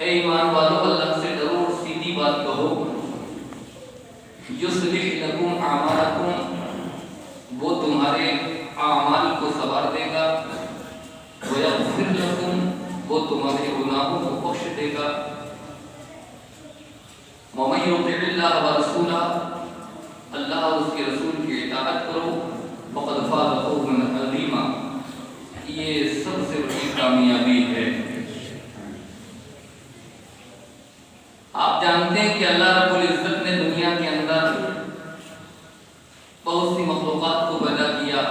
اے ایمان والو اللہ سے ڈرو اور سیدھی بات کہو. یصلح لکم اعمالکم، وہ تمہارے اعمال کو سنوار دے گا. ویغفر لکم، وہ تمہارے گناہوں کو بخش دے گا. ومن یطع اللہ ورسولہ، اللہ اور اس کے رسول کی اطاعت کرو. فقد فاز فوزا عظیما، یہ سب سے بڑی کامیابی ہے. آپ جانتے ہیں کہ اللہ رب العزت نے دنیا کے اندر بہت سی مخلوقات کو پیدا کیا.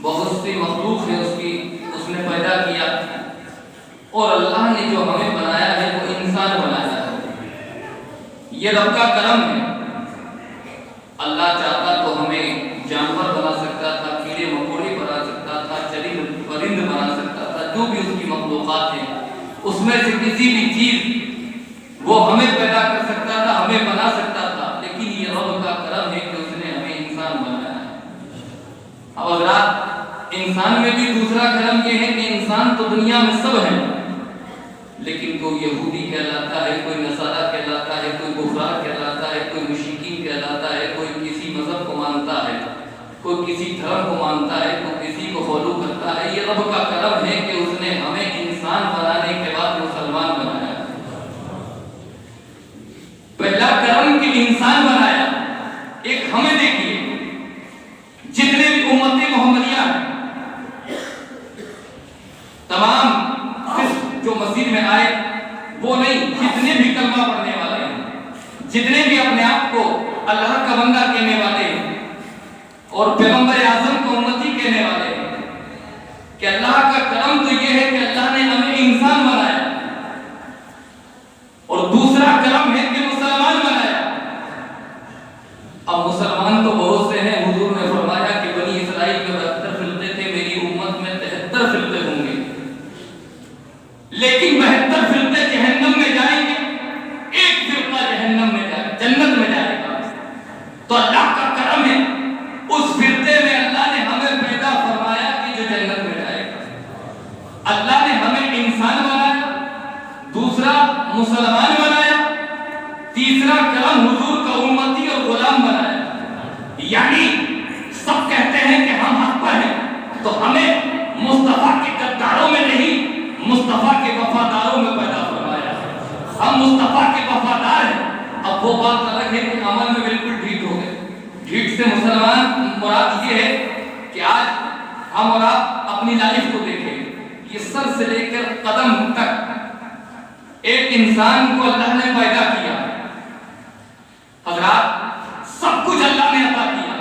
بہت سی مخلوق ہے اس نے پیدا کیا، اور اللہ نے جو ہمیں بنایا ہے وہ انسان بنایا ہے. یہ رب کا کرم ہے. اللہ چاہتا تو ہمیں جانور بنا سکتا تھا، کیڑے مکوڑے بنا سکتا تھا، چرند پرند بنا سکتا تھا. جو بھی اس کی مخلوقات ہیں اس میں سے کسی بھی چیز وہ ہمیں پیدا کر سکتا تھا، ہمیں بنا سکتا تھا. لیکن یہ رب کا کرم ہے کہ اس نے ہمیں انسان بنایا ہے. اب حضرات، انسان میں بھی دوسرا کرم یہ ہے کہ انسان تو دنیا میں سب ہے، لیکن کوئی یہودی کہلاتا ہے، کوئی نصارہ کہلاتا ہے، کوئی کفار کہلاتا ہے، کوئی مشرکین کہلاتا ہے، کوئی کسی مذہب کو مانتا ہے، کوئی کسی دھرم کو مانتا ہے، کوئی کسی کو فالو کرتا ہے. یہ رب کا کرم ہے کہ اس نے ہمیں انسان بنانے کے بعد مسلمان بنایا. پہلا کرم کہ انسان بنایا. ایک ہمیں دیکھیے، جتنے بھی امت محمدیہ ہیں تمام صرف جو مسجد میں آئے وہ نہیں، جتنے بھی کلمہ پڑھنے والے ہیں، جتنے بھی اپنے آپ کو اللہ کا بندہ کہنے والے ہیں اور پیغمبر اعظم کو امتی کہنے والے ہیں، کہ اللہ کا کرم تو یہ ہے کہ اللہ نے ہمیں انسان بنایا. اور دوسرا کرم ہے کہ مسلمان بنایا. اب مسلمان تو بہت سے ہیں. حضور نے فرمایا کہ بنی اسرائیل کے 72 فرقے تھے، میری امت میں 73 فرقے ہوں گے، لیکن 72 فرقے جہنم میں جائیں گے، ایک فرقہ جہنم میں جائے جنت میں جائے گا. تو اللہ کا کرم ہے اس فرقے میں اللہ نے ہمیں پیدا فرمایا کہ جو جنت میں جائے گا. اللہ نے ہمیں انسان بنایا، دوسرا مسلمان بنایا، تیسرا کرم حضور کا امتی اور غلام بنایا. یعنی سب کہتے ہیں کہ ہم حق پر ہیں، تو ہمیں مصطفیٰ کے غداروں میں نہیں، مصطفیٰ کے وفاداروں میں پیدا فرمایا. ہم مصطفیٰ کے وفادار ہیں. اب وہ بات الگ ہے کہ عمل میں بالکل ڈھیٹ ہو گئے. ڈھیٹ سے مسلمان مراد یہ ہے کہ آج ہم اور آپ اپنی لائف کو دیکھیں، یہ سر سے لے کر قدم تک ایک انسان کو اللہ نے پیدا کیا. حضرات، سب کچھ اللہ نے عطا کیا.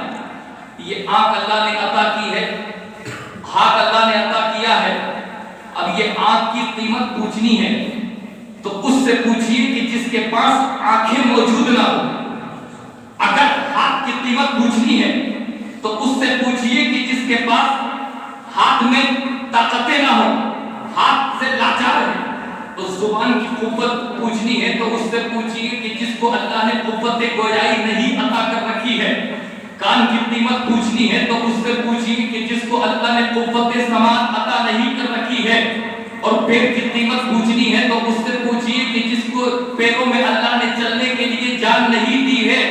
یہ آنکھ اللہ نے عطا کی ہے، ہاتھ اللہ نے عطا کیا ہے. اب یہ آنکھ کی قیمت پوچھنی ہے تو اس سے پوچھئے کہ جس کے پاس آنکھیں موجود نہ ہو. اگر ہاتھ کی قیمت پوچھنی ہے تو اس سے پوچھئے کہ جس کے پاس ہاتھ میں طاقتیں نہ ہو، ہاتھ سے لاچار ہے. تو زبان کی قوت پوچھنی ہے تو اس سے پوچھئے کہ جس کو اللہ نے قوت گویائی نہیں عطا کر رکھی ہے. کان کی قیمت پوچھنی ہے تو اس سے پوچھئے کہ جس کو اللہ نے قوت سماعت عطا نہیں کر رکھی ہے. اور پیر کی قیمت پوچھنی ہے تو اس سے پوچھئے کہ جس کو پیروں میں اللہ نے چلنے کے لیے جان نہیں دی ہے.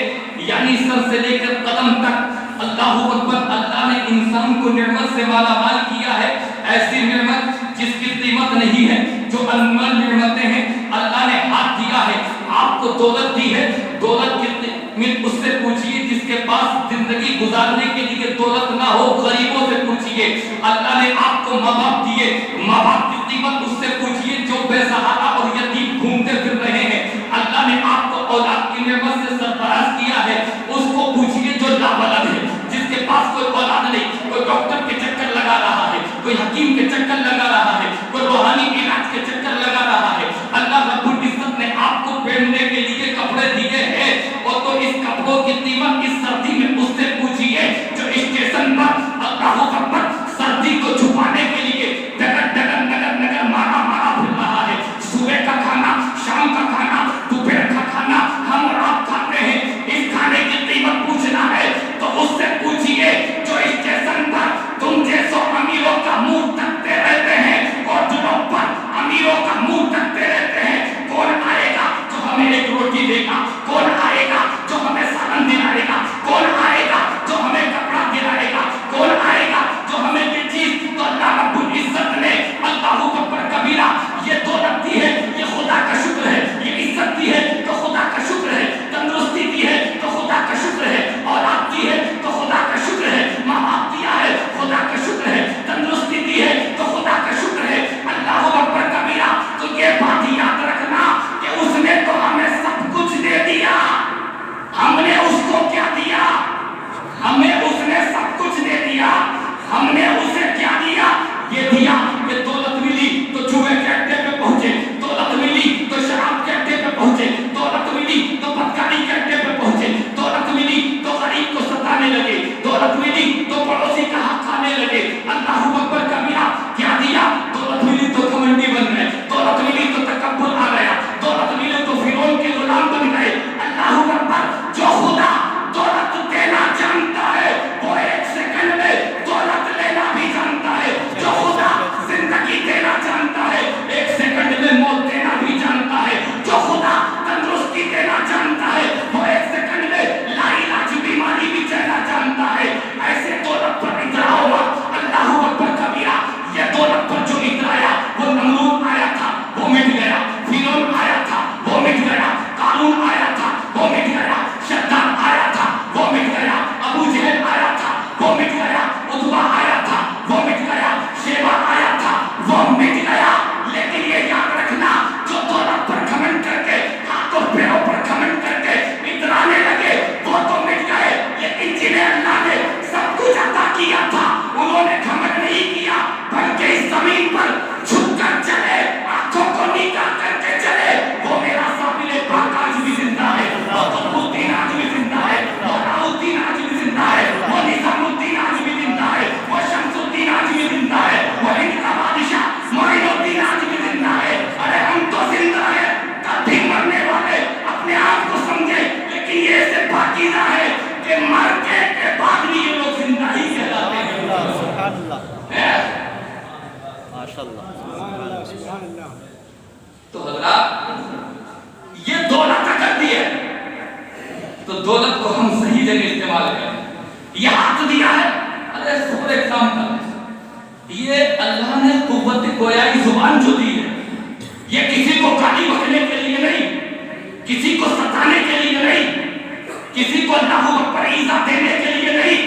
یعنی سر سے لے کر قدم تک اللہ اکبر، اللہ نے انسان کو نعمت سے مالا مال کیا ہے. ایسی نعمت جس کی قیمت نہیں ہے، جو انمول نعمتیں ہیں. اللہ نے ہاتھ دیا ہے، آپ کو دولت دی ہے، دولت کی قیمت اس سے پوچھئے جس کے پاس زندگی گزارنے کے لیے دولت نہ ہو. غریبوں سے پوچھئے. اللہ نے آپ کو ماں باپ دیے، ماں باپ کی قیمت اس سے پوچھئے جو بے سہارا اور یتیم گھومتے پھر رہے ہیں. اللہ نے آپ کو اولاد کی نعمت سے سرفراز کیا ہے. اس کو پوچھئے جو لاولد ہے، جس کے پاس کوئی اولاد نہیں، کوئی ڈاکٹر کے چکر لگا رہا ہے، کوئی حکیم کے چکر لگا رہا ہے، کوئی روحانی علاج کے چکر لگا رہا ہے. اللہ رب العزت نے آپ کو پہننے کے لیے کپڑے دیے ہیں، اور تو اس کپڑوں کی قیمت اس سردی میں اس سے پوچھئے جو اسٹیشن پر اللہ اکبر سردی کو چھپانے کے لیے ڈگر ڈگر نگر نگر مارا مارا پھر رہا ہے. صبح کا کھانا، شام کا کھانا، دوپہر کا کھانا ہم اور آپ کھاتے ہیں. اس کھانے کی قیمت پوچھنا ہے تو اس سے پوچھئے جو اسٹیشن پر تم جیسو امیروں کا منہ تکتے رہتے ہیں اور جو تو حضرات یہ دولت اگر دی ہے تو دولت کو ہم صحیح جگہ استعمال کریں. یہ ہاتھ دیا ہے, ارے فور ایگزامپل یہ اللہ نے قوت گویائی زبان جو دی ہے, یہ کسی کو گالی بکنے کے لیے نہیں, کسی کو ستانے کے لیے نہیں, کسی کو اللہ اکبر ایذا دینے کے لیے نہیں.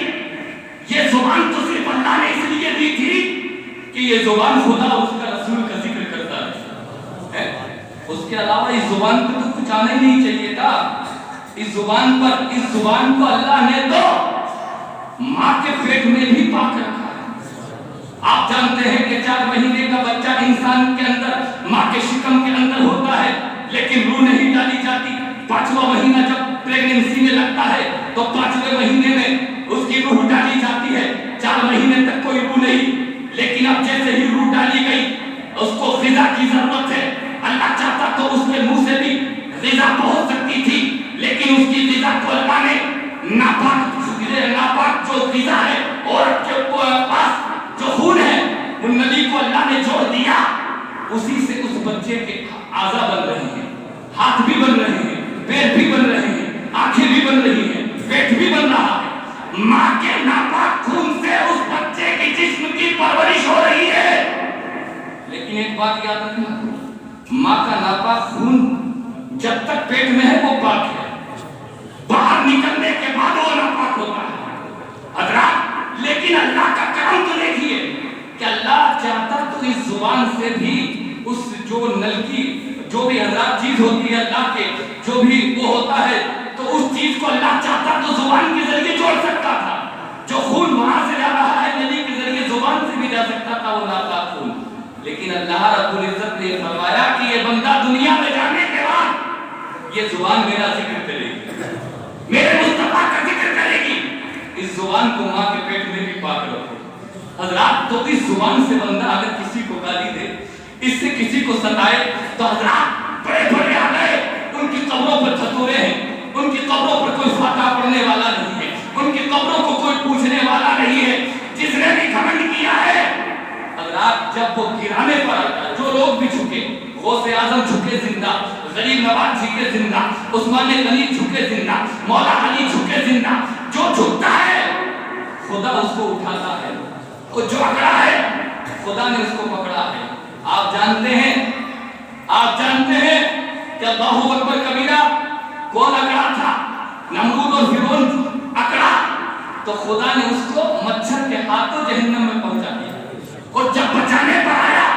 یہ زبان تو صرف اللہ نے اس لیے دی تھی کہ یہ زبان خدا اور اس کا رسول کا ذکر کرتا ہے. اس کے علاوہ اس زبان پر تو کچھ آنا ہی نہیں چاہیے تھا. اس زبان کو اللہ نے تو ماں کے پیٹ میں بھی پاک رکھا ہے. آپ جانتے ہیں کہ 4 مہینے کا بچہ انسان کے اندر ماں کے شکم کے اندر ہوتا ہے, لیکن روح نہیں ڈالی جاتی. 5واں مہینہ جب پریگننسی میں لگتا ہے تو 5ویں مہینے میں اس کی روح ڈالی جاتی ہے. 4 مہینے تک کوئی روح نہیں, لیکن اب جیسے ہی روح ڈالی گئی اس کو غذا کی ضرورت ہے. اللہ چاہتا تو اس کے منہ سے بھی غذا پہنچ سکتی تھی, لیکن اس کی غذا کو اللہ نے ناپاک جو غذا ہے عورت کے پاس جو خون ہے ان نبی کو اللہ نے جوڑ دیا. اسی سے اس بچے کے اعضاء بن رہے ہیں, ہاتھ بھی بن رہے ہیں, پیر بھی بن رہے ہیں, آنکھیں بھی بن رہی ہیں, پیٹ بھی بن رہا ہے. ماں کے ناپاک خون سے اس بچے کے جسم کی پرورش ہو رہی ہے. لیکن ایک بات یاد رکھنا, ماں کا ناپاک خون جب تک پیٹ میں ہے وہ پاک ہے, باہر نکلنے کے بعد وہ ناپاک ہوتا ہے حضرات. لیکن اللہ کا کرم تو دیکھیے کہ اللہ چاہتا تو اس زبان سے بھی اس جو نل کی جو بھی حضرات چیز ہوتی ہے اللہ کے جو بھی وہ ہوتا ہے تو اس چیز کو اللہ چاہتا تو زبان کے ذریعے جوڑ سکتا تھا. جو خون وہاں سے جا رہا ہے نلی کے ذریعے زبان سے بھی جا سکتا تھا وہ ناپاک خون. لیکن اللہ رب العزت نے فرمایا کہ یہ بندہ دنیا میں جانے کے بعد یہ زبان میرا ذکر کرے گی, میرے مصطفیٰ کا ذکر کرے گی. اس زبان کو ماں کے پیٹ میں بھی پاک رکھو حضرات. تو اس زبان سے بندہ اگر کسی کو گالی دے, اس سے کسی کو ستائے تو حضرات بڑے بڑے آ گئے, ان کی قبروں پر دھتورے ہیں, ان کی قبروں پر کوئی فاتحہ پڑھنے والا نہیں ہے, ان کی قبروں کو کوئی پوچھنے والا نہیں ہے. جس نے بھی گھمنڈ کیا ہے حضرات جب وہ گرانے پر آتا ہے, جو لوگ بھی جھکے, غوث اعظم جھکے زندہ, غریب نواز جھکے زندہ, عثمان غنی جھکے زندہ, مولا علی جھکے زندہ, جو جھکتا ہے خدا اس کو اٹھاتا ہے, اور جو اکڑا ہے خدا نے اس کو پکڑا ہے. آپ جانتے ہیں کہ اللہ اکبر کبیرہ کون اکڑا تھا؟ نمرود اور فرعون اکڑا تو خدا نے اس کو مچھر کے ہاتھوں جہنم میں پہنچا دیا, اور جب بچانے پر آیا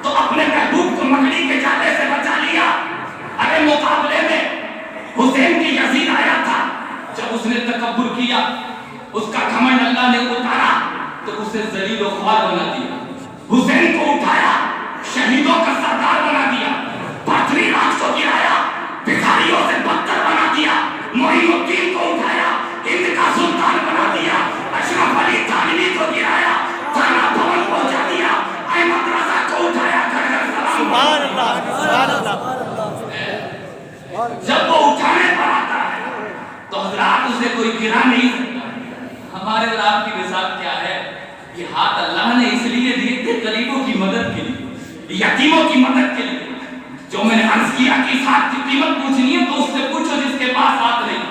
تو اپنے محبوب کو مکڑی کے جالے سے بچا لیا. ارے مقابلے میں حسین کی یزید آیا تھا, جب اس نے تکبر کیا, اس کا گھمنڈ اللہ نے اتارا تو اسے ذلیل و خوار بنا دیا. حسین کو اٹھایا, شہیدوں کا سردار بنا دیا, پاتھری راج کو گرایا, بھکاریوں سے بدتر بنا دیا. معین الدین کو اٹھایا, ہند کا سلطان بنا دیا. اشرف علی تھانوی کو گرایا, تھانہ بھون پہنچا دیا. احمد رضا کو اٹھایا, گھر گھر سلام. سبحان اللہ, سبحان اللہ. جب وہ اٹھانے پر آتا ہے تو حضرات اسے کوئی گرا نہیں سکتا. ہمارے اور آپ کی مثال کیا ہے؟ یہ ہاتھ اللہ نے اس لیے دیے تھے غریبوں کی مدد کے لیے, یتیموں کی مدد کے لیے. جو میں نے عرض کیا کہ اس ہاتھ کی قیمت پوچھنی ہے تو اس سے پوچھو جس کے پاس ہاتھ نہیں,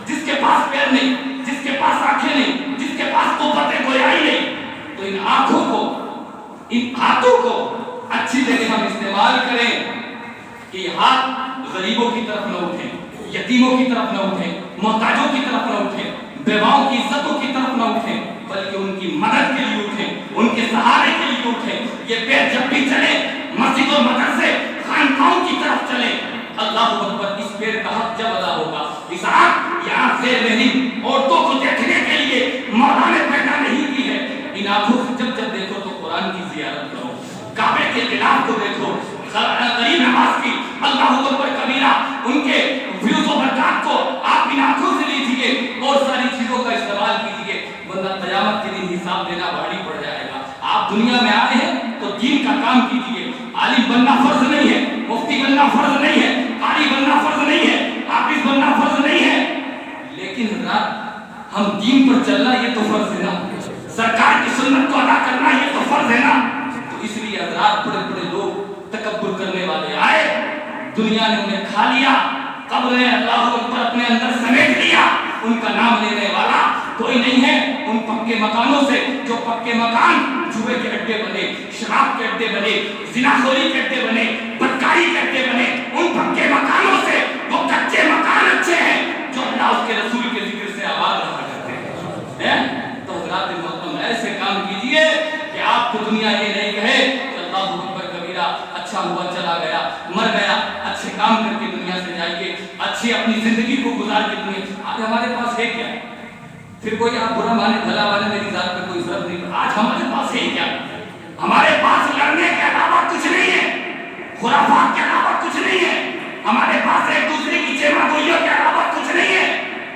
جس کے پاس پیر نہیں, جس کے پاس آنکھیں نہیں, جس کے پاس قوت گویائی نہیں. تو ان آنکھوں کو, ان ہاتھوں کو اچھی جگہ ہم استعمال کریں کہ یہ ہاتھ غریبوں کی طرف نہ اٹھیں, یتیموں کی طرف نہ اٹھیں, محتاجوں کی طرف نہ اٹھیں, بیواؤں کی عزتوں کی طرف نہ اٹھیں, بلکہ ان کی مدد کے لیے اٹھیں, ان کے سہارے کے لیے اٹھیں. یہ پیر جب بھی چلے مسجد اور مدرسے خانقاہوں کی طرف چلے. اللہ اکبر, اس پیر کا حق جب ادا ہوگا. اس آنکھ یہاں زیر نہیں عورتوں کو دیکھنے کے لیے مولا نے پیدا نہیں کی ہے. ان آنکھوں سے جب جب دیکھو تو قرآن کی زیارت کرو, کعبے کے غلاف کو دیکھو, غریب نواز کی اللہ اکبر کبیرہ ان کے فیوز و برکات کو آپ ان آنکھوں سے لیجیے اور ساری چیزوں کا استعمال کیجیے. بندہ قیامت کے دن حساب دینا بھاری پڑ جائے گا. آپ دنیا میں آئے ہیں تو دین کا کام کیجیے. عالم بننا فرض نہیں ہے, مفتی بننا فرض نہیں ہے, قاری بننا فرض نہیں ہے, حافظ بننا فرض نہیں ہے, لیکن ہم دین پر چلنا یہ تو فرض ہے نا. سرکار کی سنت کو ادا کرنا یہ تو فرض ہے نا. تو اس لیے دنیا نے انہیں کھا لیا، قبر نے اللہ اکبر اپنے اندر سمیٹ لیا، ان کا نام لینے والا کوئی نہیں ہے۔ ان پکے مکانوں سے، جو پکے مکان جوئے کے اڈے بنے، شراب کے اڈے بنے، زناخوری کے اڈے بنے، بدکاری کے اڈے بنے، ان پکے مکانوں سے وہ کچے مکان اچھے ہیں جو اللہ اس کے رسول کے ذکر سے آباد رہا کرتے ہیں۔ تو حضرات محترم ایسے کام کیجئے کہ آپ کو دنیا یہ نہیں کہے کہ اللہ اکبر کبیرہ، اچھا ہوا چلا گیا، مر گیا، اچھے کام کر کے دنیا سے جائیے، اچھی اپنی زندگی کو گزار کے دنیا۔ آج ہمارے پاس ہے کیا؟ پھر کوئی آپ برا مانے بھلا مانے، میری ذات پہ کوئی فرق نہیں۔ آج ہمارے پاس ہے کیا؟ ہمارے پاس لڑنے کے علاوہ کچھ نہیں ہے، خرافات کے علاوہ کچھ نہیں ہے، ہمارے پاس ایک دوسرے کی چیما گوئیوں کے علاوہ کچھ نہیں ہے۔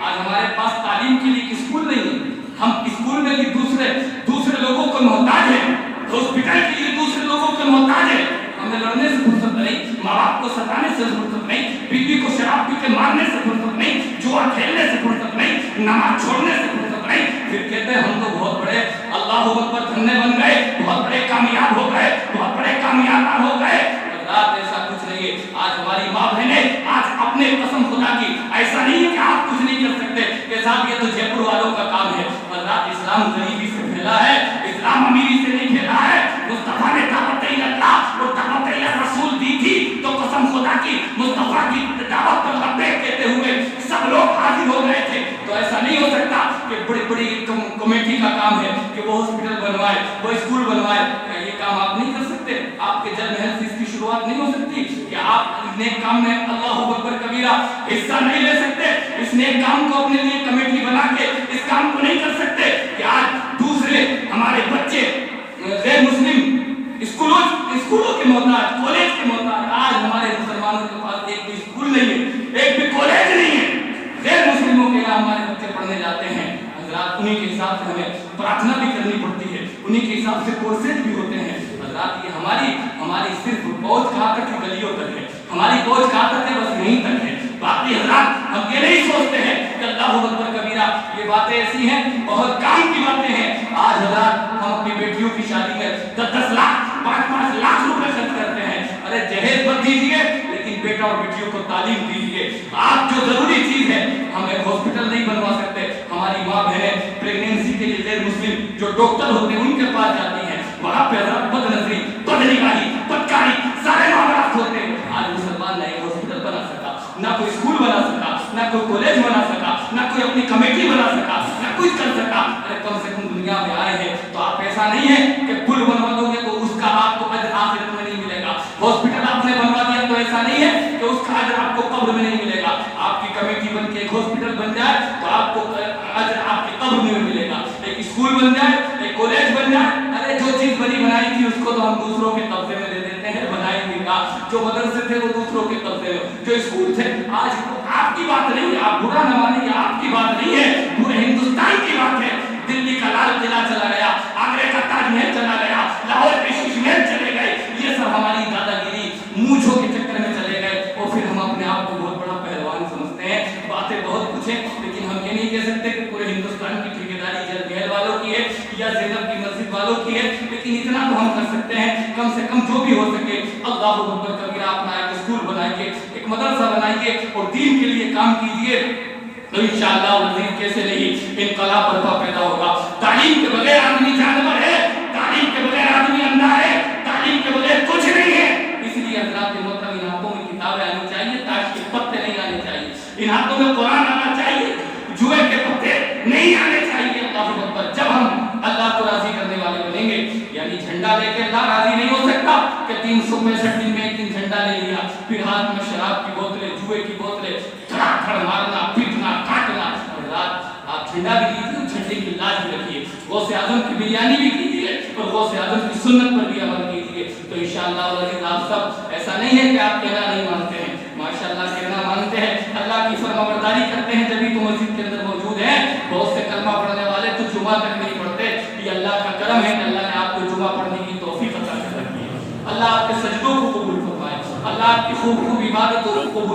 آج ہمارے پاس تعلیم کے لیے اسکول نہیں ہے، ہم اسکول میں بھی دوسرے لوگوں کو محتاج ہیں، ہاسپٹل کے لیے دوسرے لوگوں کو محتاج ہیں۔ ہمیں لڑنے سے فرصت نہیں، ماں باپ کو ستانے سے فرصت نہیں، بیوی کو شراب پی کے مارنے سے فرصت نہیں، جوا کھیلنے سے فرصت نہیں، نماز چھوڑنے سے فرصت نہیں۔ پھر کہتے ہیں ہم تو بہت بڑے اللہ اکبر دھنے بن گئے، بہت بڑے کامیاب ہو گئے، بہت بڑے کامیاب ہو گئے۔ حضرات ایسا کچھ نہیں ہے۔ آج ہماری ماں بہنیں آج اپنے قسم خدا کی، ایسا نہیں ہے کہ آپ کچھ نہیں کر سکتے کہ صاحب یہ تو جے پور والوں کا کام ہے۔ حضرات اسلام غریبی سے پھیلا ہے، اسلام امیری سے نہیں پھیلا ہے۔ مصطفیٰ نے دعوت اللہ اور دعوت رسول دی تھی تو قسم خدا کی مصطفیٰ کی دعوت پر لبیک کہتے ہوئے سب لوگ حاضر ہو گئے تھے۔ تو ایسا نہیں ہو سکتا کہ بڑی بڑی کمیٹی کا کام ہے کہ وہ ہاسپٹل بنوائے، وہ اسکول بنوائے۔ یہ کام آپ نہیں کر سکتے؟ آپ کے جب محل سے اس کی شروعات نہیں ہو سکتی کہ آپ نیک کام میں اللہ اکبر کبیرہ حصہ نہیں لے سکتے؟ اس نیک کام کو اپنے لیے کمیٹی بنا کے اس کام کو نہیں کر سکتے کہ آج دوسرے ہمارے بچے غیر مسلم اسکولوں کے محتاج، کالج کے محتاج۔ آج ہمارے مسلمانوں کے پاس ایک بھی اسکول نہیں ہے، ایک بھی کالج نہیں ہے، غیر مسلموں کے یہاں ہمارے بچے پڑھنے جاتے ہیں۔ حضرات انہی کے حساب سے ہمیں پرارتھنا بھی کرنی پڑتی ہے، انہی کے حساب سے کورسز بھی ہوتے ہیں۔ حضرات یہ ہماری صرف پہنچ کہاں تک ہے؟ گلیوں تک ہے، ہماری پہنچ کہاں تک ہے؟ بس یہیں تک ہے۔ باقی حضرات ہم یہ نہیں سوچتے ہیں کہ اللہ اکبر کبیرہ یہ باتیں ایسی ہیں، بہت کام کی باتیں ہیں۔ آج حضرات ہم اپنی بیٹیوں کی شادی میں 10 لاکھ 5 لاکھ روپے خرچ کرتے ہیں۔ ارے جہیز مت دیجیے لیکن بیٹا اور بیٹیوں کو تعلیم دیجیے۔ آپ جو ضروری چیز ہے، ہم ایک ہاسپٹل نہیں بنوا سکتے، ہماری ماں بہنیں پریگنینسی کے لیے غیر مسلم جو ڈاکٹر ہوتے ہیں ان کے پاس جاتی ہیں، وہاں پہ حضرات بد نظری، بد نگاہی، بدکاری سارے معاملات ہوتے ہیں۔ آج مسلمان نہ ایک ہاسپٹل بنا سکا، نہ کوئی اسکول بنا سکا، نہ کوئی کالج بنا سکا، نہ کوئی اپنی کمیٹی بنا سکا، نہ کچھ کر سکا۔ ارے کم سے کم دنیا میں آئے ہیں تو آپ ایسا نہیں ہے کہ پل بنوا دو گے تو اس کا آپ کو اجر آخرت میں نہیں ملے گا، ہاسپٹل آپ نے بنوا دیا تو ایسا نہیں ہے کہ اس کا اجر آپ کو قبر میں نہیں ملے گا۔ آپ کی کمیٹی بن کے ایک ہاسپٹل بن جائے تو آپ کو اجر آپ کی قبر میں ملے گا، ایک اسکول بن جائے، ایک کالج بن جائے۔ ارے جو چیز بنی بنائی تھی اس کو تو ہم دوسروں کے قبضے میں دے دیتے ہیں، بنائیں گے کا جو مدرسے تھے وہ دوسروں کے قبضے میں، جو اسکول تھے۔ آج آپ کی بات نہیں ہے، آپ برا نہ مانیں، یہ آپ کی بات نہیں ہے، پورے ہندوستان کی بات ہے۔ دلی کا لال قلعہ چلا گیا، آگرے کا تاج محل چلا گیا، لاہور کے شیش محل چلے گئے، یہ سب ہماری دادا گیری مونچھوں کے چکر میں چلے گئے اور پھر ہم اپنے آپ کو بہت بڑا پہلوان سمجھتے ہیں۔ باتیں بہت کچھ ہیں لیکن ہم یہ نہیں کہہ سکتے کہ پورے ہندوستان کی ٹھیکیداری جل محل والوں کی ہے یا زینب کی مسجد والوں کی ہے، لیکن اتنا تو ہم کر سکتے ہیں کم سے کم جو بھی ہو سکے اللہ اکبر کبیرہ اپنا ایک اسکول بنائیے، ایک مدرسہ بنائیے اور دین کے لیے کام کیجیے تو انشاءاللہ العزیز کیسے نہیں انقلاب برپا پیدا ہوگا۔ تعلیم کے بغیر آدمی جانور ہے، تعلیم کے بغیر آدمی اندھا ہے، تعلیم کے بغیر کچھ نہیں ہے۔ اس لیے حضرات محترم ان ہاتھوں میں کتابیں آنی چاہیے، تاش کے پتے نہیں آنے چاہیے، ان ہاتھوں میں قرآن آنا چاہیے، جوئے کے پتے نہیں آنے چاہیے۔ اللہ اکبر جب ہم اللہ کو راضی کرنے والے بنیں گے، یعنی جھنڈا لے کے اللہ راضی نہیں ہو سکتا کہ 365 دن میں ایک دن جھنڈا لے لیا، پھر ہاتھ میں شراب کی بوتلیں، جوئے کی بوتلیں، دھڑ مارنا، پیٹنا، کاٹنا۔ آپ جھنڈا بھی دیجیے، جھنڈے کی لاج بھی رکھیے، غوث اعظم کی بریانی بھی کیجیے اور غوث اعظم کی سنت پر بھی عمل کیجیے تو انشاءاللہ العزیز آپ سب ایسا نہیں ہے کہ آپ کہنا نہیں مانتے ہیں، ماشاءاللہ کہنا مانتے ہیں، اللہ کی فرمانبرداری کرتے ہیں، جبھی تو مسجد کے اندر موجود ہیں۔ بہت سے کلمہ پڑھنے والے تو جمعہ تک نہیں پڑھتے، یہ اللہ کا کرم ہے کہ اللہ نے آپ کو جمعہ پڑھنے کی توفیق عطا کر رکھی ہے۔ اللہ آپ کے سجدوں کو قبول فرمائے، اللہ آپ کی خوب عبادتوں کو قبول